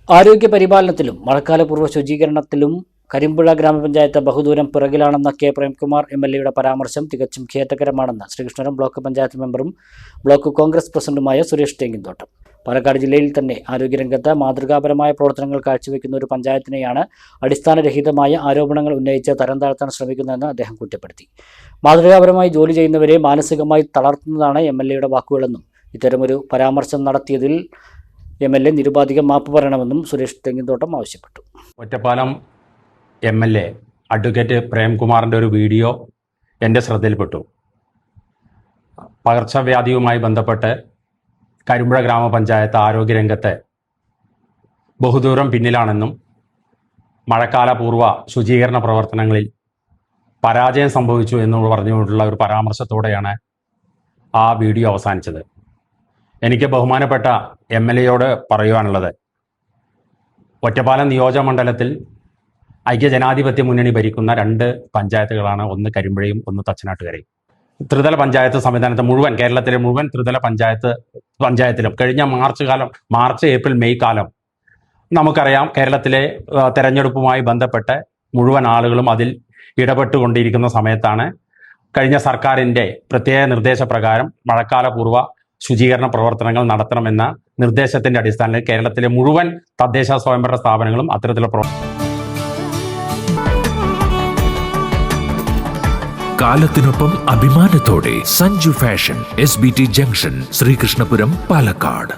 ആരോഗ്യ പരിപാലനത്തിലും മഴക്കാലപൂർവ്വ ശുചീകരണത്തിലും കരിമ്പുഴ ഗ്രാമപഞ്ചായത്ത് ബഹുദൂരം പിറകിലാണെന്ന കെ പ്രേംകുമാർ എം.എൽ.എയുടെ പരാമർശം തികച്ചും ഖേദകരമാണെന്ന് ശ്രീകൃഷ്ണപുരം ബ്ലോക്ക് പഞ്ചായത്ത് മെമ്പറും ബ്ലോക്ക് കോൺഗ്രസ് പ്രസിഡന്റുമായ സുരേഷ് തേങ്ങിൻതോട്ടം. പാലക്കാട് ജില്ലയിൽ തന്നെ ആരോഗ്യരംഗത്ത് മാതൃകാപരമായ പ്രവർത്തനങ്ങൾ കാഴ്ചവെക്കുന്ന ഒരു പഞ്ചായത്തിനെയാണ് അടിസ്ഥാനരഹിതമായ ആരോപണങ്ങൾ ഉന്നയിച്ച് തരം താഴ്ത്താൻ ശ്രമിക്കുന്നതെന്ന് അദ്ദേഹം കുറ്റപ്പെടുത്തി. മാതൃകാപരമായി ജോലി ചെയ്യുന്നവരെ മാനസികമായി തളർത്തുന്നതാണ് എം.എൽ.എയുടെ വാക്കുകളെന്നും ഇത്തരമൊരു പരാമർശം നടത്തിയതിൽ എം.എൽ.എ നിരുപാധികം മാപ്പ് പറയണമെന്നും സുരേഷ് തെങ്ങിൻതോട്ടം ആവശ്യപ്പെട്ടു. ഒറ്റപ്പാലം എം.എൽ.എ അഡ്വക്കേറ്റ് പ്രേംകുമാറിൻ്റെ ഒരു വീഡിയോ എൻ്റെ ശ്രദ്ധയിൽപ്പെട്ടു. പകർച്ചവ്യാധിയുമായി ബന്ധപ്പെട്ട് കരിമ്പുഴ ഗ്രാമപഞ്ചായത്ത് ആരോഗ്യരംഗത്തെ ബഹുദൂരം പിന്നിലാണെന്നും മഴക്കാലപൂർവ്വ ശുചീകരണ പ്രവർത്തനങ്ങളിൽ പരാജയം സംഭവിച്ചു എന്ന് പറഞ്ഞുകൊണ്ടുള്ള ഒരു പരാമർശത്തോടെയാണ് ആ വീഡിയോ അവസാനിച്ചത്. എനിക്ക് ബഹുമാനപ്പെട്ട എം.എൽ.എയോട് പറയുവാനുള്ളത്, ഒറ്റപ്പാലം നിയോജകമണ്ഡലത്തിൽ ഐക്യജനാധിപത്യ മുന്നണി ഭരിക്കുന്ന 2 പഞ്ചായത്തുകളാണ്, ഒന്ന് കരിമ്പുഴയും ഒന്ന് തച്ചനാട്ടുകരയും. ത്രിതല പഞ്ചായത്ത് സംവിധാനത്തെ മുഴുവൻ കേരളത്തിലെ മുഴുവൻ ത്രിതല പഞ്ചായത്തിലും കഴിഞ്ഞ മാർച്ച് ഏപ്രിൽ മെയ് കാലം നമുക്കറിയാം, കേരളത്തിലെ തെരഞ്ഞെടുപ്പുമായി ബന്ധപ്പെട്ട് മുഴുവൻ ആളുകളും അതിൽ ഇടപെട്ടുകൊണ്ടിരിക്കുന്ന സമയത്താണ് കഴിഞ്ഞ സർക്കാരിൻ്റെ പ്രത്യേക നിർദ്ദേശപ്രകാരം മഴക്കാലപൂർവ്വ ശുചീകരണ പ്രവർത്തനങ്ങൾ നടത്തണമെന്ന നിർദ്ദേശത്തിന്റെ അടിസ്ഥാനത്തിൽ കേരളത്തിലെ മുഴുവൻ തദ്ദേശ സ്വയംഭരണ സ്ഥാപനങ്ങളും അത്തരത്തിലുള്ള കാലത്തിനൊപ്പം അഭിമാനത്തോടെ Sanju fashion, SBT junction, Sreekrishnapuram, Palakkad.